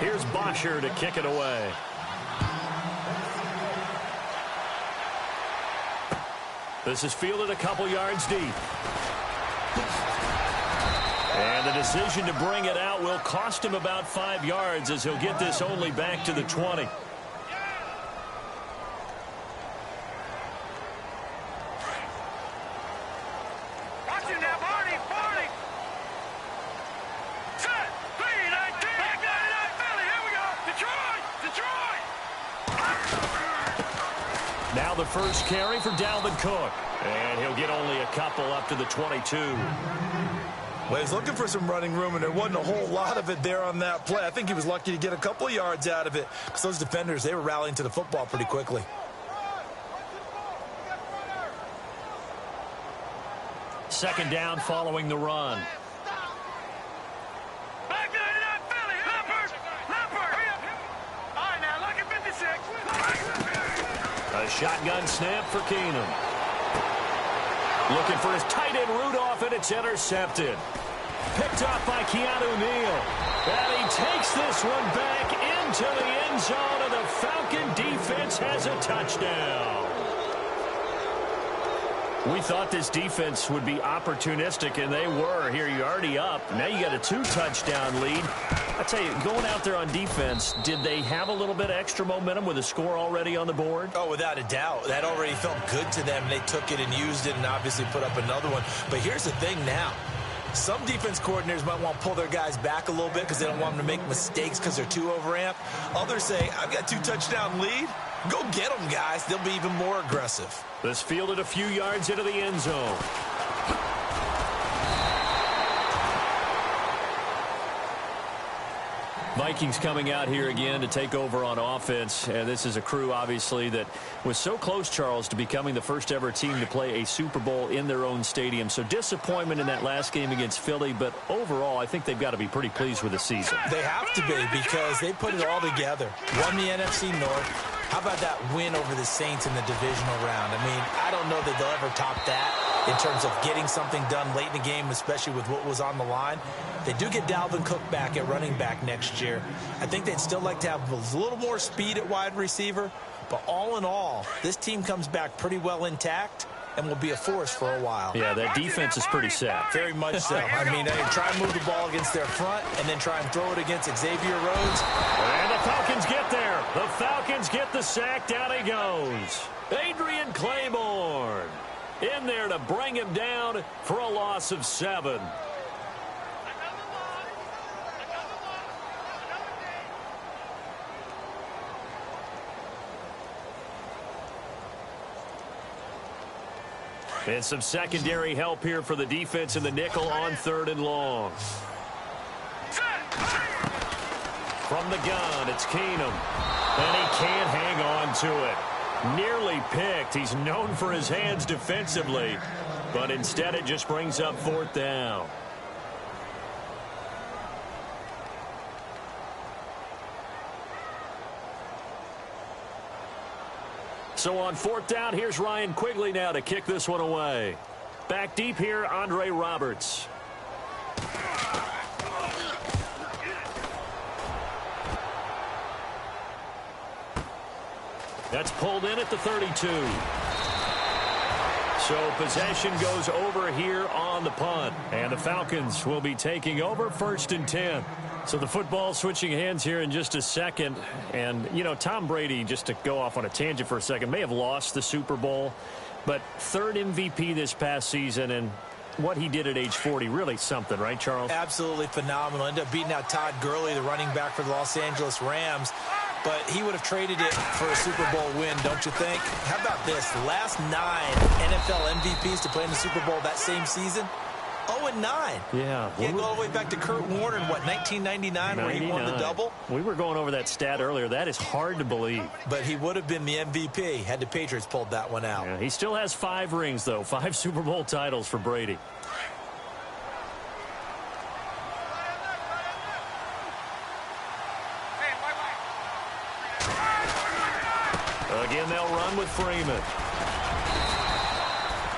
Here's Bosher to kick it away. This is fielded a couple yards deep. And the decision to bring it out will cost him about 5 yards as he'll get this only back to the 20. Now the first carry for Dalvin Cook. And he'll get only a couple up to the 22. Well, he's looking for some running room, and there wasn't a whole lot of it there on that play. I think he was lucky to get a couple of yards out of it because those defenders, they were rallying to the football pretty quickly. Second down following the run. A shotgun snap for Keenum. Looking for his tight end Rudolph, and it's intercepted. Picked off by Keanu Neal. And he takes this one back into the end zone, and the Falcon defense has a touchdown. We thought this defense would be opportunistic, and they were. Here, you're already up. Now you got a 2-touchdown lead. I tell you, going out there on defense, did they have a little bit of extra momentum with a score already on the board? Oh, without a doubt. That already felt good to them. They took it and used it and obviously put up another one. But here's the thing now. Some defense coordinators might want to pull their guys back a little bit because they don't want them to make mistakes because they're too overamped. Others say, I've got a 2-touchdown lead. Go get them, guys. They'll be even more aggressive. This fielded a few yards into the end zone. Vikings coming out here again to take over on offense. And this is a crew, obviously, that was so close, Charles, to becoming the first ever team to play a Super Bowl in their own stadium. So disappointment in that last game against Philly, but overall, I think they've got to be pretty pleased with the season. They have to be because they put it all together. Won the NFC North. How about that win over the Saints in the divisional round? I mean, I don't know that they'll ever top that in terms of getting something done late in the game, especially with what was on the line. They do get Dalvin Cook back at running back next year. I think they'd still like to have a little more speed at wide receiver. But all in all, this team comes back pretty well intact and will be a force for a while. Yeah, that defense is pretty set. Very much so. I mean, they try and move the ball against their front and then try and throw it against Xavier Rhodes. And the Falcons get there. The Falcons get the sack. Down he goes. Adrian Claiborne in there to bring him down for a loss of 7. And some secondary help here for the defense in the nickel on 3rd and long. From the gun, it's Keenum. And he can't hang on to it. Nearly picked. He's known for his hands defensively. But instead it just brings up 4th down. So on 4th down, here's Ryan Quigley now to kick this one away. Back deep here, Andre Roberts. That's pulled in at the 32. So possession goes over here on the punt. And the Falcons will be taking over 1st and 10. So the football switching hands here in just a second. And, you know, Tom Brady, just to go off on a tangent for a second, may have lost the Super Bowl. But 3rd MVP this past season, and what he did at age 40, really something, right, Charles? Absolutely phenomenal. Ended up beating out Todd Gurley, the running back for the Los Angeles Rams. But he would have traded it for a Super Bowl win, don't you think? How about this? The last 9 NFL MVPs to play in the Super Bowl that same season, 0-9. Yeah. Can't go all the way back to Kurt Warner in, what, 1999 where he won the double? We were going over that stat earlier. That is hard to believe. But he would have been the MVP had the Patriots pulled that one out. Yeah, he still has 5 rings, though. 5 Super Bowl titles for Brady. Again, they'll run with Freeman.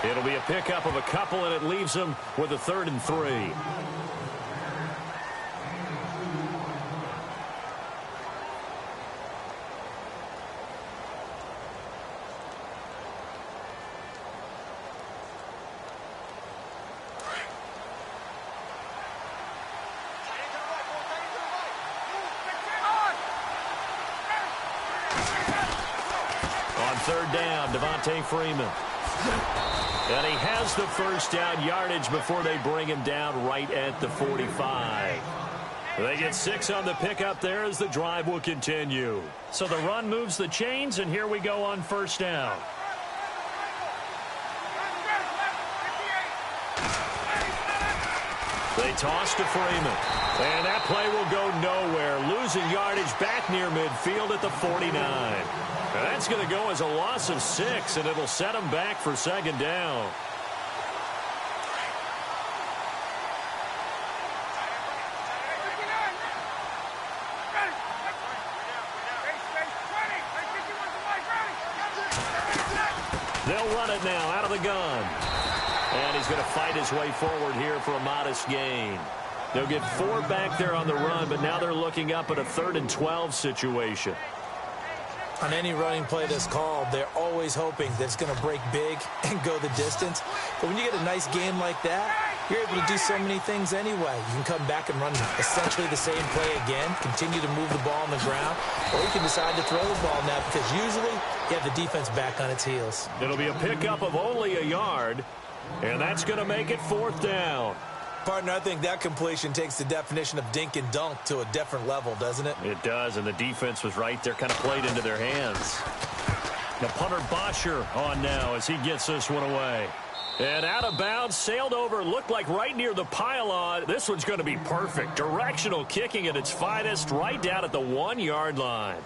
It'll be a pickup of a couple, and it leaves them with a 3rd and 3. On third down, Devontae Freeman. And he has the first down yardage before they bring him down right at the 45. They get 6 on the pickup there as the drive will continue. So the run moves the chains, and here we go on first down. They toss to Freeman. And that play will go nowhere. Losing yardage back near midfield at the 49. And that's going to go as a loss of 6, and it'll set them back for second down. They'll run it now out of the gun. And he's going to fight his way forward here for a modest gain. They'll get 4 back there on the run, but now they're looking up at a 3rd and 12 situation. On any running play that's called, they're always hoping that it's going to break big and go the distance. But when you get a nice game like that, you're able to do so many things anyway. You can come back and run essentially the same play again, continue to move the ball on the ground, or you can decide to throw the ball now because usually you have the defense back on its heels. It'll be a pickup of only a yard, and that's going to make it 4th down. Partner, I think that completion takes the definition of dink and dunk to a different level, doesn't it? It does, and the defense was right there, kind of played into their hands. The punter Bosher on now as he gets this one away. And out of bounds, sailed over, looked like right near the pylon. This one's going to be perfect. Directional kicking at its finest, right down at the 1-yard line.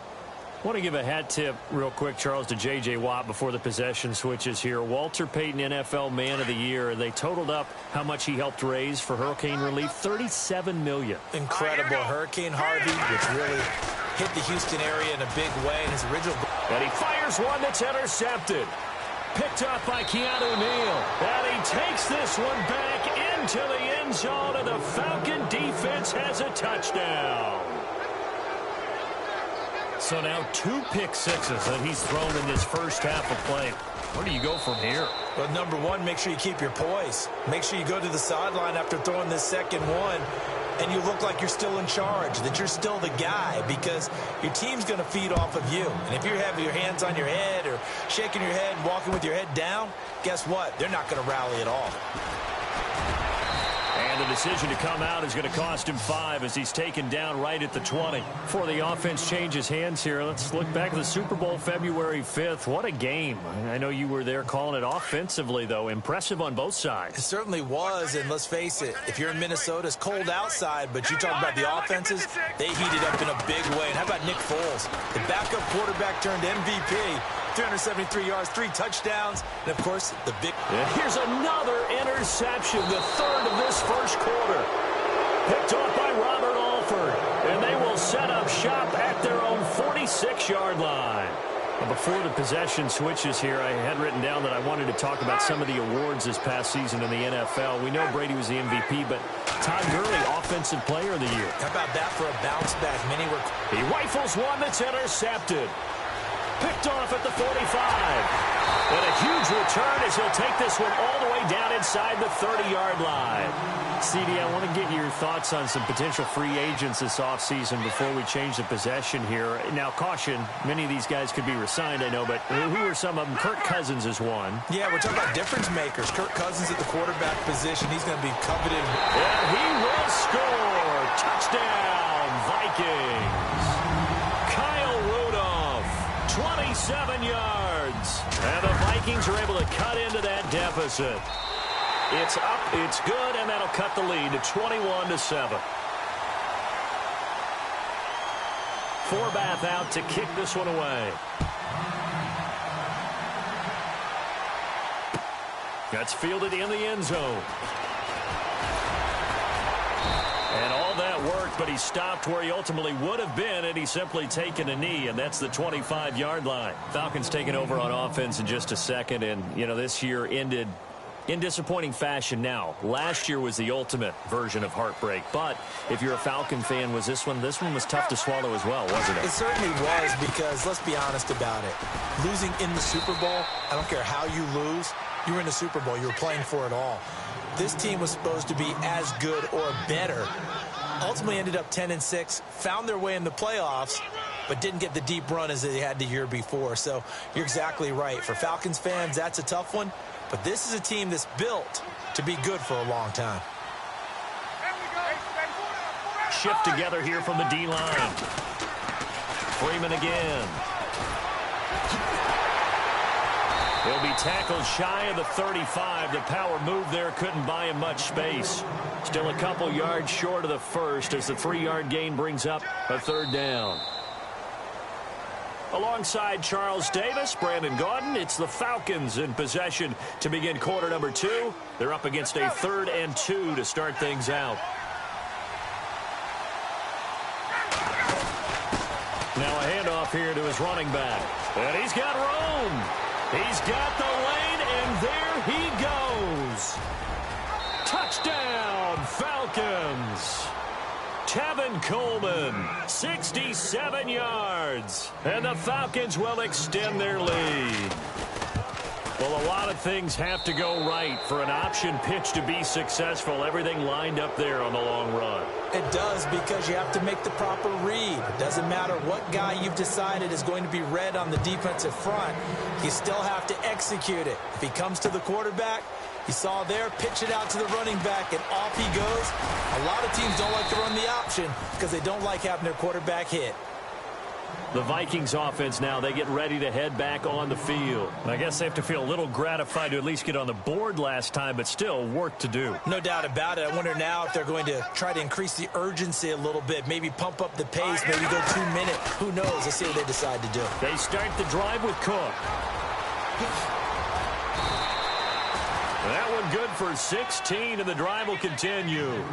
I want to give a hat tip real quick, Charles, to J.J. Watt before the possession switches here. Walter Payton, NFL Man of the Year. They totaled up how much he helped raise for hurricane relief, $37 million. Incredible. Hurricane Harvey, which really hit the Houston area in a big way. And his original... And he fires one that's intercepted. Picked up by Keanu Neal. And he takes this one back into the end zone, and the Falcon defense has a touchdown. So now 2 pick sixes that he's thrown in this first half of play. Where do you go from here? Well, number one, make sure you keep your poise. Make sure you go to the sideline after throwing this second one, and you look like you're still in charge, that you're still the guy, because your team's going to feed off of you. And if you're having your hands on your head or shaking your head and walking with your head down, guess what? They're not going to rally at all. And the decision to come out is going to cost him 5 as he's taken down right at the 20. Before the offense changes hands here, let's look back at the Super Bowl February 5th. What a game. I know you were there calling it offensively, though. Impressive on both sides. It certainly was, and let's face it, if you're in Minnesota, it's cold outside, but you talk about the offenses, they heated up in a big way. And how about Nick Foles, the backup quarterback turned MVP, 373 yards, 3 touchdowns, and, of course, the big... Here's another interception, the 3rd of this first quarter. Picked off by Robert Alford, and they will set up shop at their own 46-yard line. Now, before the possession switches here, I had written down that I wanted to talk about some of the awards this past season in the NFL. We know Brady was the MVP, but Todd Gurley, Offensive Player of the Year. How about that for a bounce back? He rifles one that's intercepted. Picked off at the 45. And a huge return as he'll take this one all the way down inside the 30-yard line. CD, I want to get your thoughts on some potential free agents this offseason before we change the possession here. Now, caution, many of these guys could be resigned, I know, but who are some of them? Kirk Cousins is one. Yeah, we're talking about difference makers. Kirk Cousins at the quarterback position. He's going to be coveted. And he will score. Touchdown, Vikings. 27 yards. And the Vikings are able to cut into that deficit. It's up, it's good, and that'll cut the lead to 21-7. Forbath out to kick this one away. That's fielded in the end zone. And all that worked, but he stopped where he ultimately would have been, and he's simply taken a knee, and that's the 25-yard line. Falcons taking over on offense in just a second, and, you know, this year ended in disappointing fashion now. Last year was the ultimate version of heartbreak, but if you're a Falcon fan, was this one was tough to swallow as well, wasn't it? It certainly was, because let's be honest about it. Losing in the Super Bowl, I don't care how you lose, you were in the Super Bowl. You were playing for it all. This team was supposed to be as good or better. Ultimately ended up 10-6, found their way in the playoffs, but didn't get the deep run as they had the year before. So you're exactly right. For Falcons fans, that's a tough one. But this is a team that's built to be good for a long time. Shift together here from the D-line. Freeman again. He'll be tackled shy of the 35. The power move there couldn't buy him much space. Still a couple yards short of the first as the 3-yard gain brings up a third down. Alongside Charles Davis, Brandon Gaudin, it's the Falcons in possession to begin quarter number 2. They're up against a 3rd and 2 to start things out. Now a handoff here to his running back. And he's got room. He's got the lane, and there he goes. Touchdown, Falcons. Tevin Coleman, 67 yards. And the Falcons will extend their lead. Well, a lot of things have to go right for an option pitch to be successful. Everything lined up there on the long run. It does, because you have to make the proper read. It doesn't matter what guy you've decided is going to be read on the defensive front. You still have to execute it. If he comes to the quarterback, you saw there, pitch it out to the running back, and off he goes. A lot of teams don't like to run the option because they don't like having their quarterback hit. The Vikings offense now, they get ready to head back on the field. I guess they have to feel a little gratified to at least get on the board last time, but still work to do. No doubt about it. I wonder now if they're going to try to increase the urgency a little bit, maybe pump up the pace, maybe go 2 minutes. Who knows? Let's see what they decide to do. They start the drive with Cook. That one good for 16, and the drive will continue.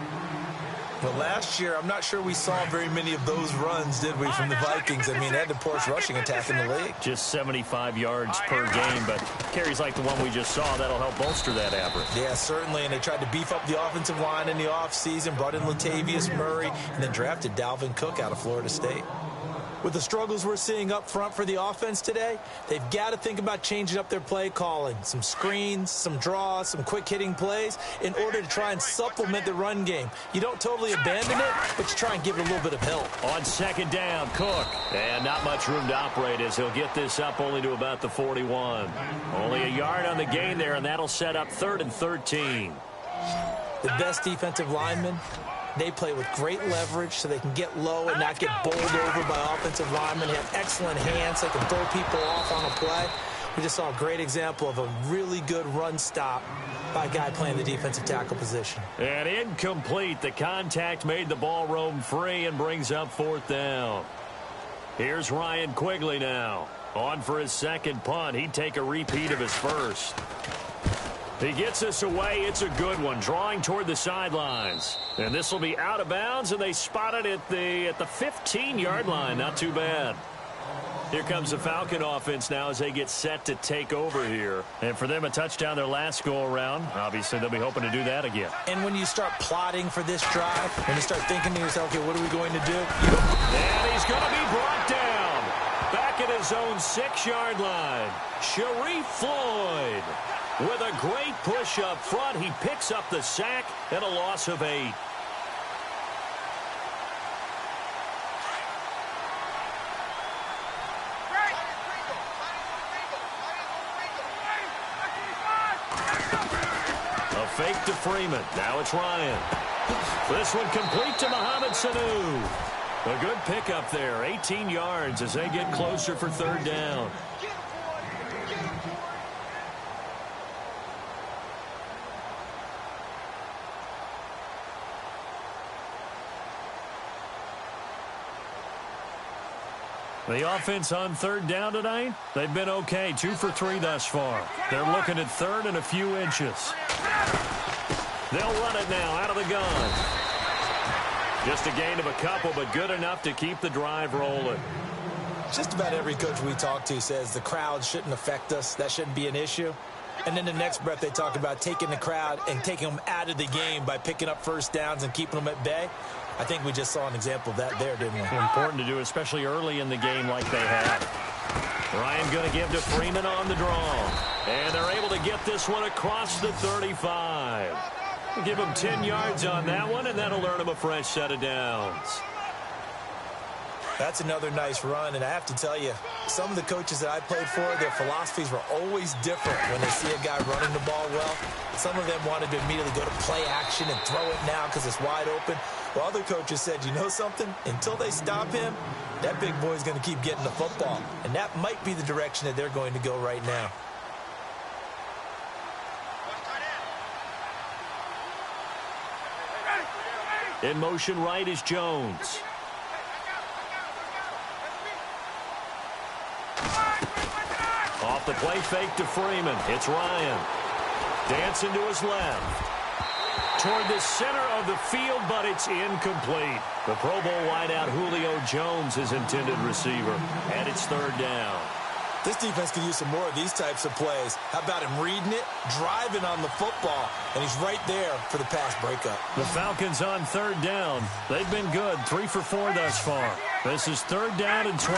But last year, I'm not sure we saw very many of those runs, did we, from the Vikings? I mean, they had the poorest rushing attack in the league. Just 75 yards per game, but carries like the one we just saw, that'll help bolster that average. Yeah, certainly, and they tried to beef up the offensive line in the offseason, brought in Latavius Murray, and then drafted Dalvin Cook out of Florida State. With the struggles we're seeing up front for the offense today, they've got to think about changing up their play calling. Some screens, some draws, some quick-hitting plays in order to try and supplement the run game. You don't totally abandon it, but you try and give it a little bit of help. On second down, Cook. And not much room to operate as he'll get this up only to about the 41. Only a yard on the gain there, and that'll set up 3rd and 13. The best defensive linemen, they play with great leverage so they can get low and not get bowled over by offensive linemen. They have excellent hands. They can throw people off on a play. We just saw a great example of a really good run stop by a guy playing the defensive tackle position. And incomplete. The contact made the ball roam free and brings up 4th down. Here's Ryan Quigley now. On for his second punt. He'd take a repeat of his first. He gets this away. It's a good one. Drawing toward the sidelines. And this will be out of bounds, and they spot it at the 15-yard line. Not too bad. Here comes the Falcon offense now as they get set to take over here. And for them, a touchdown their last go-around. Obviously, they'll be hoping to do that again. And when you start plotting for this drive, when you start thinking to yourself, okay, what are we going to do? And he's going to be brought down. Back at his own 6-yard line. Sharif Floyd. With a great push up front, he picks up the sack and a loss of 8. A fake to Freeman. Now it's Ryan. This one complete to Mohamed Sanu. A good pickup there. 18 yards as they get closer for 3rd down. The offense on 3rd down tonight, they've been okay. 2 for 3 thus far. They're looking at 3rd and a few inches. They'll run it now out of the gun. Just a gain of a couple, but good enough to keep the drive rolling. Just about every coach we talk to says the crowd shouldn't affect us. That shouldn't be an issue. And then the next breath they talk about taking the crowd and taking them out of the game by picking up first downs and keeping them at bay. I think we just saw an example of that there, didn't we? Important to do, especially early in the game like they have. Ryan going to give to Freeman on the draw. And they're able to get this one across the 35. Give him 10 yards on that one, and that'll earn him a fresh set of downs. That's another nice run, and I have to tell you, some of the coaches that I played for, their philosophies were always different when they see a guy running the ball well. Some of them wanted to immediately go to play action and throw it now because it's wide open. While other coaches said, you know something? Until they stop him, that big boy's going to keep getting the football. And that might be the direction that they're going to go right now. In motion right is Jones. Off the play fake to Freeman. It's Ryan. Dancing to his left. Toward the center of the field, but it's incomplete. The Pro Bowl wideout Julio Jones is intended receiver, and it's third down. This defense could use some more of these types of plays. How about him reading it, driving on the football, and he's right there for the pass breakup. The Falcons on third down. They've been good, 3 for 4 thus far. This is third down and 12.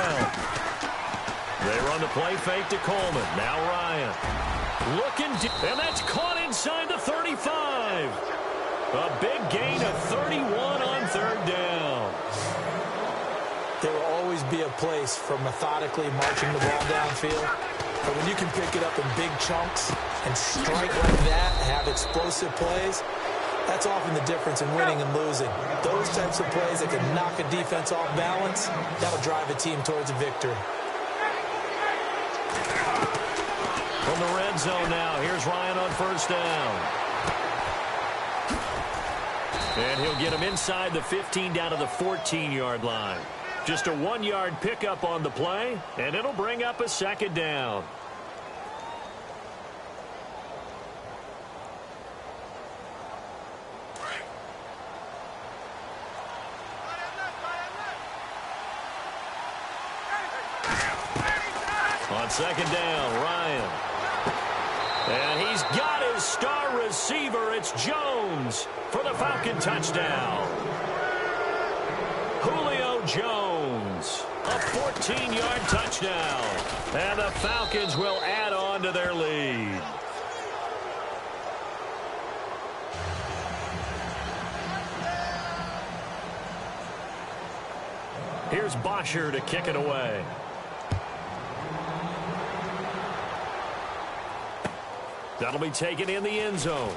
They run the play fake to Coleman. Now Ryan. Looking deep, and that's caught inside the 35. A big gain of 31 on third down. There will always be a place for methodically marching the ball downfield. But when you can pick it up in big chunks and strike like that, have explosive plays, that's often the difference in winning and losing. Those types of plays that can knock a defense off balance, that'll drive a team towards a victory. From the red zone now, here's Ryan on first down. And he'll get him inside the 15 down to the 14-yard line. Just a 1-yard pickup on the play, and it'll bring up a second down. On second down, Ryan. And he's got his star receiver. It's Jones for the Falcon touchdown. Julio Jones, a 14-yard touchdown. And the Falcons will add on to their lead. Here's Bosher to kick it away. That'll be taken in the end zone.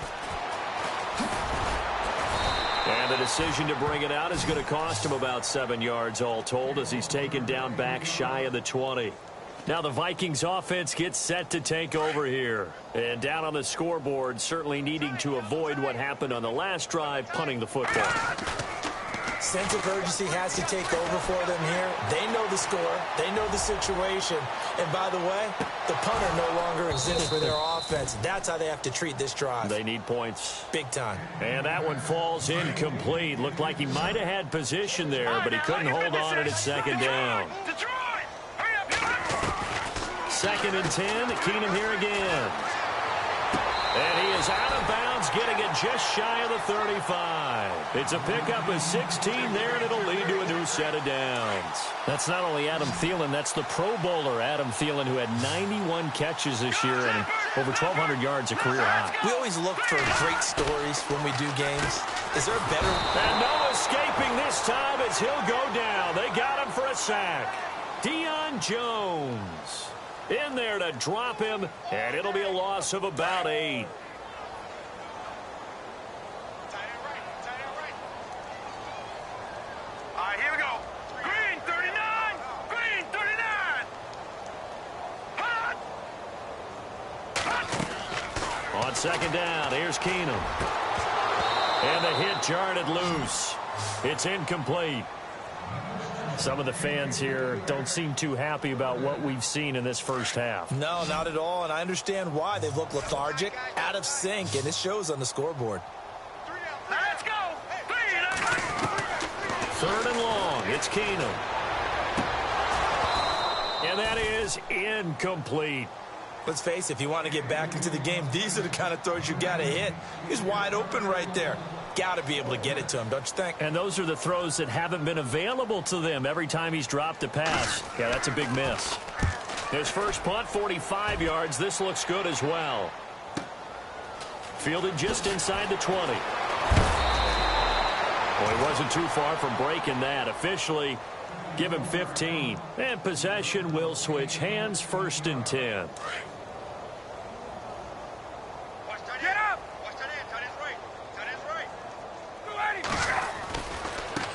And the decision to bring it out is going to cost him about 7 yards all told as he's taken down back shy of the 20. Now the Vikings offense gets set to take over here. And down on the scoreboard, certainly needing to avoid what happened on the last drive, punting the football. Sense of urgency has to take over for them here. They know the score. They know the situation. And by the way, the punter no longer exists for their offense. That's how they have to treat this drive. They need points. Big time. And that one falls incomplete. Looked like he might have had position there, but he couldn't hold on at second down. Second and 10. Keenum here again. And he is out of bounds, getting it just shy of the 35. It's a pickup of 16 there, and it'll lead to a new set of downs. That's not only Adam Thielen, that's the Pro Bowler Adam Thielen, who had 91 catches this year and over 1,200 yards, a career high. We always look for great stories when we do games. Is there a better? And no escaping this time as he'll go down. They got him for a sack. Deion Jones in there to drop him, and it'll be a loss of about 8. All right, here we go. Green 39. Green 39. Hot. Hot. On second down, here's Keenum. And the hit jarred loose. It's incomplete. Some of the fans here don't seem too happy about what we've seen in this first half. No, not at all, and I understand why. They've looked lethargic, out of sync, and it shows on the scoreboard. Let's go. Third and long, it's Keenum. And that is incomplete. Let's face it, if you want to get back into the game, these are the kind of throws you got to hit. He's wide open right there. Got to be able to get it to him, don't you think? And those are the throws that haven't been available to them every time he's dropped a pass. Yeah, that's a big miss. His first punt, 45 yards. This looks good as well. Fielded just inside the 20. Well, he wasn't too far from breaking that. Officially, give him 15. And possession will switch hands, 1st and 10. Get up!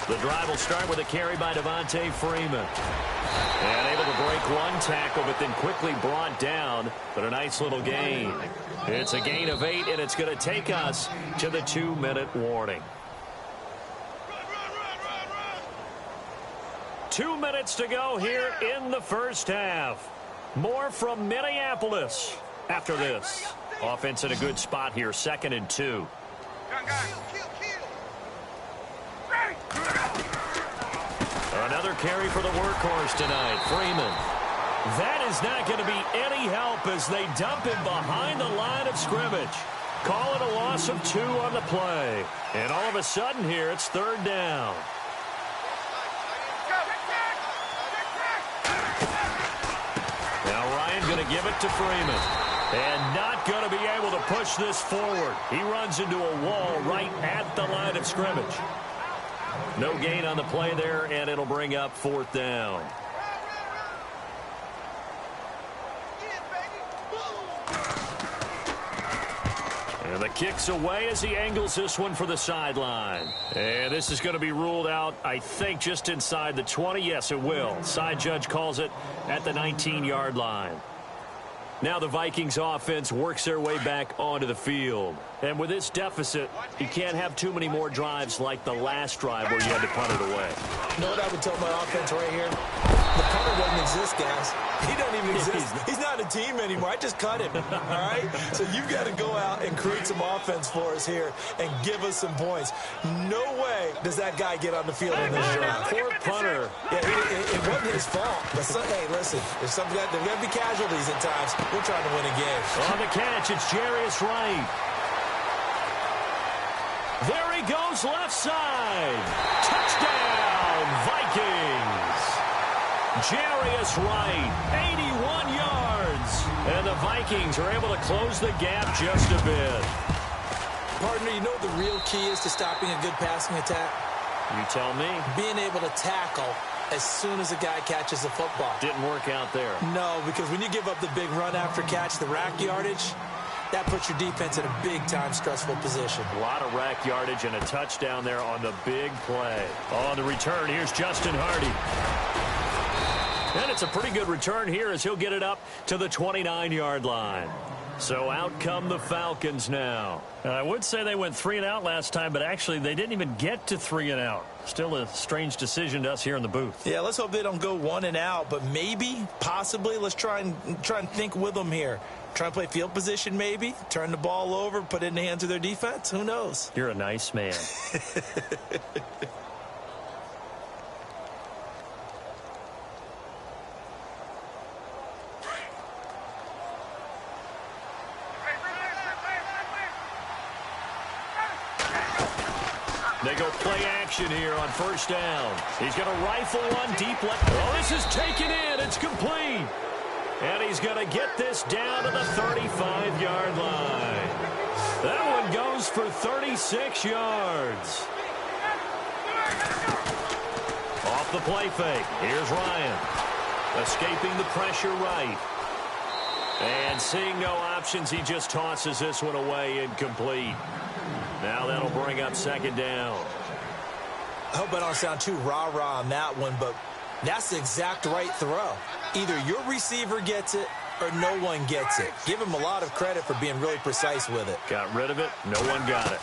The drive will start with a carry by Devontae Freeman. And able to break one tackle, but then quickly brought down. But a nice little gain. It's a gain of 8, and it's going to take us to the 2-minute warning. 2 minutes to go here in the first half. More from Minneapolis after this. Offense in a good spot here, 2nd and 2. Another carry for the workhorse tonight, Freeman. That is not going to be any help as they dump him behind the line of scrimmage. Call it a loss of 2 on the play. And all of a sudden here, it's 3rd down. Now Ryan going to give it to Freeman. And not going to be able to push this forward. He runs into a wall right at the line of scrimmage. No gain on the play there, and it'll bring up 4th down. And the kick's away as he angles this one for the sideline. And this is going to be ruled out, I think, just inside the 20. Yes, it will. Side judge calls it at the 19-yard line. Now the Vikings offense works their way back onto the field. And with this deficit, you can't have too many more drives like the last drive where you had to punt it away. You know what I would tell my offense right here? The punter doesn't exist, guys. He doesn't even exist. He's not a team anymore. I just cut him, all right? So you've got to go out and create some offense for us here and give us some points. No way does that guy get on the field in this drive. Poor punter. Yeah, it wasn't his fault. But hey, listen, there's going to be casualties at times. We're trying to win a game. On the catch, it's Jarius Wright. There he goes, left side. Touchdown, Vikings. Jarius Wright, 81 yards. And the Vikings are able to close the gap just a bit. Partner, you know what the real key is to stopping a good passing attack? You tell me. Being able to tackle as soon as a guy catches the football. Didn't work out there. No, because when you give up the big run after catch, the rack yardage, that puts your defense in a big-time stressful position. A lot of rack yardage and a touchdown there on the big play. On the return, here's Justin Hardy. And it's a pretty good return here as he'll get it up to the 29-yard line. So out come the Falcons now. I would say they went 3 and out last time, but actually they didn't even get to 3 and out. Still a strange decision to us here in the booth. Yeah, let's hope they don't go 1 and out, but maybe, possibly, let's try and think with them here. Try and play field position maybe, turn the ball over, put it in the hands of their defense. Who knows? You're a nice man. They go play action here on 1st down. He's going to rifle one deep left. Oh, this is taken in. It's complete. And he's going to get this down to the 35-yard line. That one goes for 36 yards. Off the play fake. Here's Ryan. Escaping the pressure right. And seeing no options, he just tosses this one away incomplete. Now that'll bring up 2nd down. I hope I don't sound too rah-rah on that one, but that's the exact right throw. Either your receiver gets it or no one gets it. Give him a lot of credit for being really precise with it. Got rid of it. No one got it.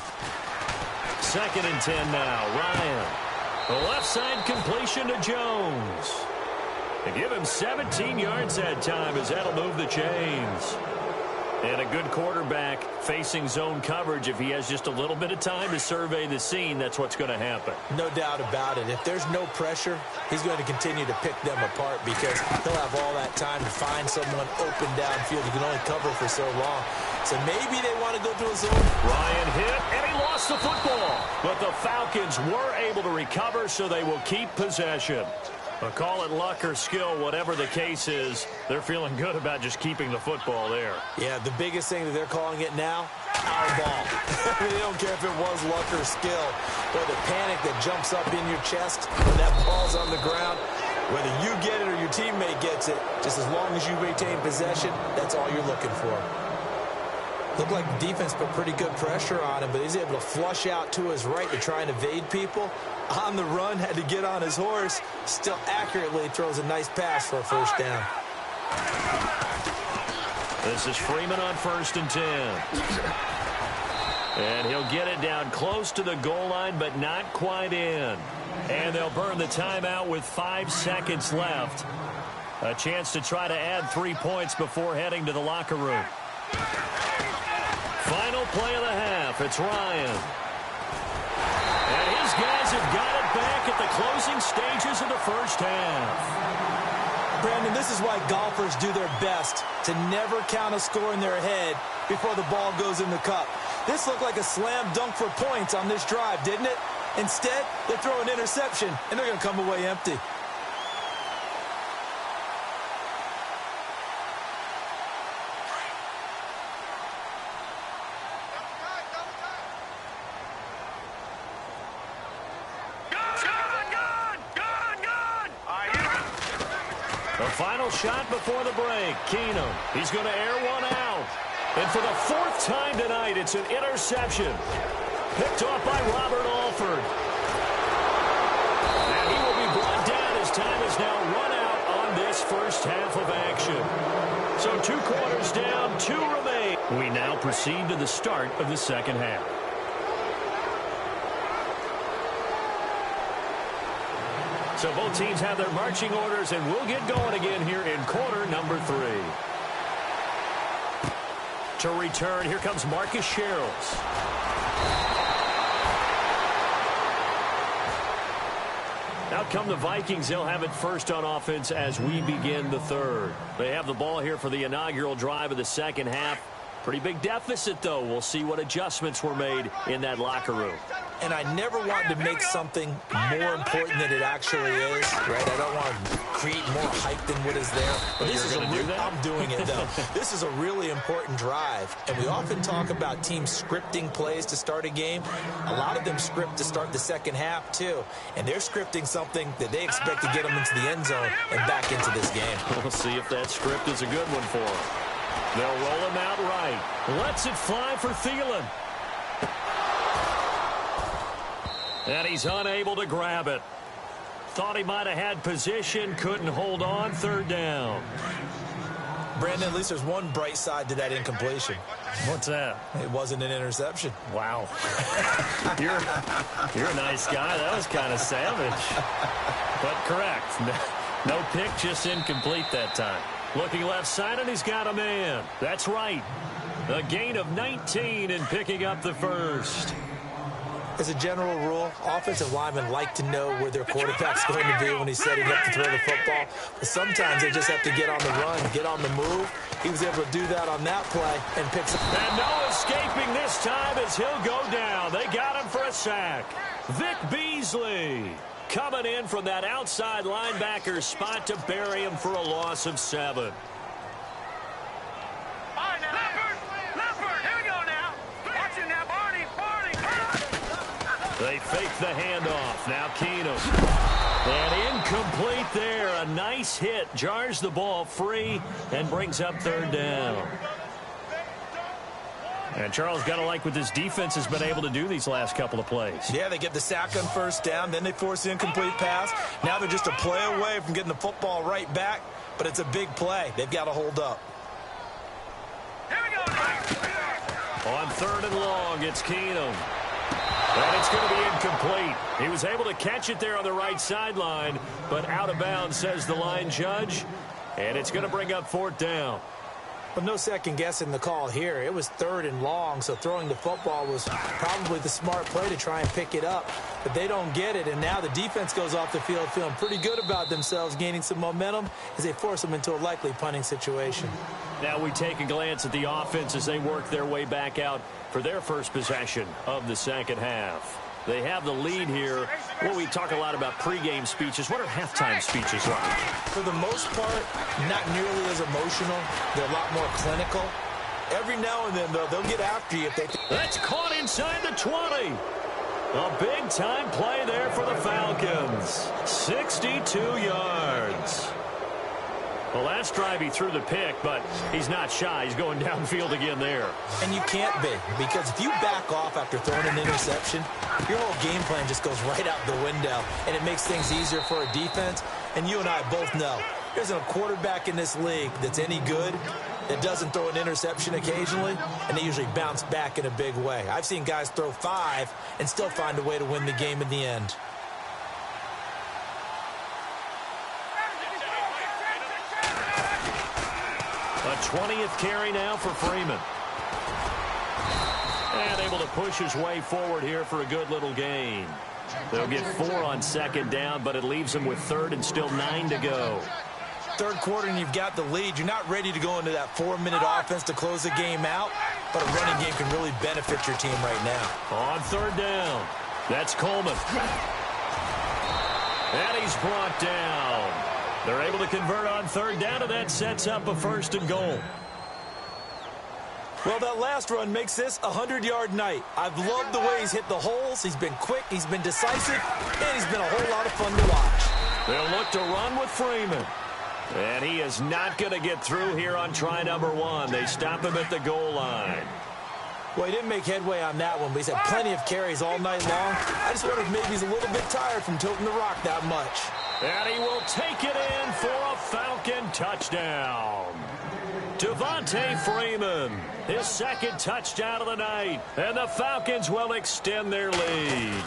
2nd and 10 now. Ryan. The left side completion to Jones. They give him 17 yards that time as that'll move the chains. And a good quarterback facing zone coverage. If he has just a little bit of time to survey the scene, that's what's going to happen. No doubt about it. If there's no pressure, he's going to continue to pick them apart because he'll have all that time to find someone open downfield. He can only cover for so long. So maybe they want to go to a zone. Ryan hit, and he lost the football. But the Falcons were able to recover, so they will keep possession. Call it luck or skill, whatever the case is, they're feeling good about just keeping the football there. Yeah, the biggest thing that they're calling it now, our ball. They don't care if it was luck or skill, or the panic that jumps up in your chest when that ball's on the ground. Whether you get it or your teammate gets it, just as long as you retain possession, that's all you're looking for. Looked like the defense put pretty good pressure on him, but he's able to flush out to his right to try and evade people. On the run, had to get on his horse. Still accurately throws a nice pass for a first down. This is Freeman on 1st and 10. And he'll get it down close to the goal line, but not quite in. And they'll burn the timeout with 5 seconds left. A chance to try to add 3 points before heading to the locker room. Final play of the half. It's Ryan. And his guys have got it back at the closing stages of the first half. Brandon, this is why golfers do their best to never count a score in their head before the ball goes in the cup. This looked like a slam dunk for points on this drive, didn't it? Instead, they throw an interception, and they're going to come away empty. The final shot before the break. Keenum. He's going to air one out. And for the 4th time tonight, it's an interception. Picked off by Robert Alford. And he will be brought down as time is now run out on this first half of action. So 2 quarters down, 2 remain. We now proceed to the start of the second half. So both teams have their marching orders, and we'll get going again here in quarter number 3. To return, here comes Marcus Sherrills. Out come the Vikings. They'll have it first on offense as we begin the third. They have the ball here for the inaugural drive of the second half. Pretty big deficit, though. We'll see what adjustments were made in that locker room. And I never wanted to make something more important than it actually is, right? I don't want to create more hype than what is there. But this is I'm doing it, though. This is a really important drive. And we often talk about teams scripting plays to start a game. A lot of them script to start the second half, too. And they're scripting something that they expect to get them into the end zone and back into this game. We'll see if that script is a good one for them. They'll roll him out right. Lets it fly for Thielen. And he's unable to grab it. Thought he might have had position, couldn't hold on, 3rd down. Brandon, at least there's one bright side to that incompletion. What's that? It wasn't an interception. Wow. You're a nice guy. That was kind of savage. But correct. No pick, just incomplete that time. Looking left side, and he's got a man. That's right. A gain of 19 and picking up the first. As a general rule, offensive linemen like to know where their quarterback's going to be when he's setting up to throw the football. But sometimes they just have to get on the run, get on the move. He was able to do that on that play and picks up. And no escaping this time as he'll go down. They got him for a sack. Vic Beasley coming in from that outside linebacker spot to bury him for a loss of 7. They fake the handoff. Now Keenum. And incomplete there. A nice hit. Jars the ball free and brings up 3rd down. And Charles, got to like what this defense has been able to do these last couple of plays. Yeah, they get the sack on 1st down. Then they force the incomplete pass. Now they're just a play away from getting the football right back. But it's a big play. They've got to hold up. On 3rd and long, it's Keenum. And it's going to be incomplete. He was able to catch it there on the right sideline, but out of bounds, says the line judge. And it's going to bring up 4th down. But no second guessing the call here. It was 3rd and long, so throwing the football was probably the smart play to try and pick it up. But they don't get it, and now the defense goes off the field feeling pretty good about themselves, gaining some momentum as they force them into a likely punting situation. Now we take a glance at the offense as they work their way back out for their first possession of the second half. They have the lead here. Well, we talk a lot about pregame speeches. What are halftime speeches like? For the most part, not nearly as emotional. They're a lot more clinical. Every now and then, though, they'll get after you if they... That's caught inside the 20. A big-time play there for the Falcons. 62 yards. Well, last drive he threw the pick, but he's not shy. He's going downfield again there. And you can't be, because if you back off after throwing an interception, your whole game plan just goes right out the window, and it makes things easier for a defense. And you and I both know there's a quarterback in this league that's any good that doesn't throw an interception occasionally, and they usually bounce back in a big way. I've seen guys throw 5 and still find a way to win the game in the end. A 20th carry now for Freeman. And able to push his way forward here for a good little gain. They'll get 4 on second down, but it leaves them with third and still 9 to go. Third quarter and you've got the lead. You're not ready to go into that 4-minute offense to close the game out, but a running game can really benefit your team right now. On third down, that's Coleman. And he's brought down. They're able to convert on third down, and that sets up a 1st and goal. Well, that last run makes this a 100-yard night. I've loved the way he's hit the holes. He's been quick, he's been decisive, and he's been a whole lot of fun to watch. They'll look to run with Freeman. And he is not going to get through here on try number 1. They stop him at the goal line. Well, he didn't make headway on that one, but he's had plenty of carries all night long. I just wonder if maybe he's a little bit tired from tilting the rock that much. And he will take it in for a Falcon touchdown. Devontae Freeman, his 2nd touchdown of the night. And the Falcons will extend their lead.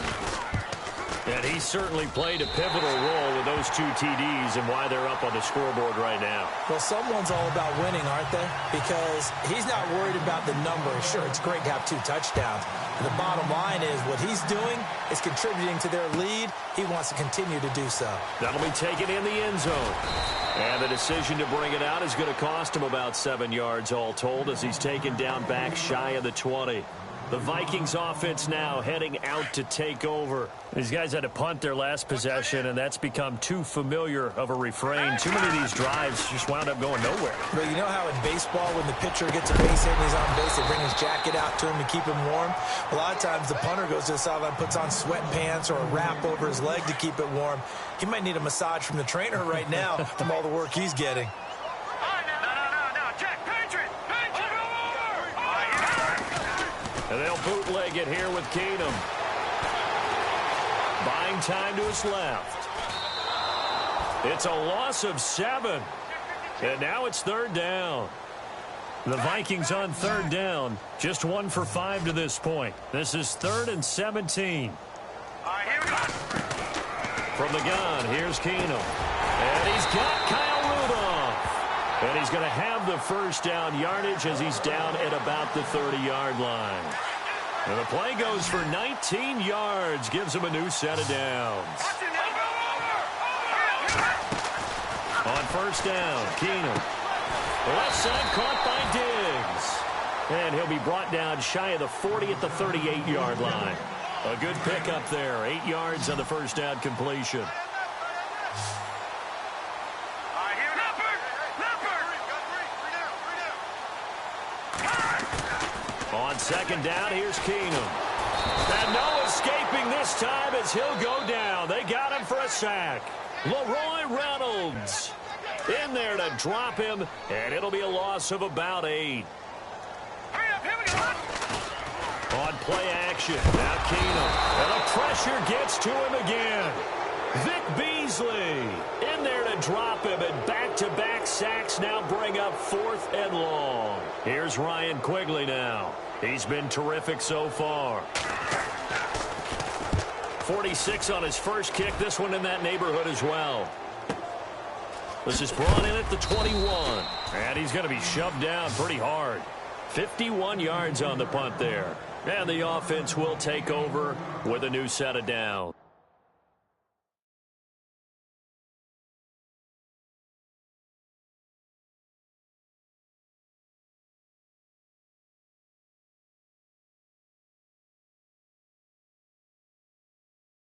And he certainly played a pivotal role with those 2 TDs and why they're up on the scoreboard right now. Well, someone's all about winning, aren't they? Because he's not worried about the number. Sure, it's great to have 2 touchdowns. But the bottom line is what he's doing is contributing to their lead. He wants to continue to do so. That'll be taken in the end zone. And the decision to bring it out is going to cost him about 7 yards all told as he's taken down back shy of the 20. The Vikings offense now heading out to take over. These guys had to punt their last possession, and that's become too familiar of a refrain. Too many of these drives just wound up going nowhere. But you know how in baseball, when the pitcher gets a base hit and he's on base, they bring his jacket out to him to keep him warm? A lot of times the punter goes to the sideline, puts on sweatpants or a wrap over his leg to keep it warm. He might need a massage from the trainer right now from all the work he's getting. And they'll bootleg it here with Keenum. Buying time to his left. It's a loss of 7. And now it's 3rd down. The Vikings on 3rd down. Just 1 for 5 to this point. This is 3rd and 17. From the gun, here's Keenum. And he's got Kyle Rudolph. And he's going to have the 1st down yardage as he's down at about the 30-yard line. And the play goes for 19 yards, gives him a new set of downs. On 1st down, Keenum. Left side caught by Diggs. And he'll be brought down shy of the 40 at the 38-yard line. A good pickup there, 8 yards on the 1st down completion. On 2nd down, here's Keenum. And no escaping this time as he'll go down. They got him for a sack. Leroy Reynolds in there to drop him, and it'll be a loss of about 8. On play action, now Keenum. And the pressure gets to him again. Vic Beasley in there to drop him, and back-to-back sacks now bring up 4th and long. Here's Ryan Quigley now. He's been terrific so far. 46 on his first kick. This one in that neighborhood as well. This is brought in at the 21. And he's going to be shoved down pretty hard. 51 yards on the punt there. And the offense will take over with a new set of downs.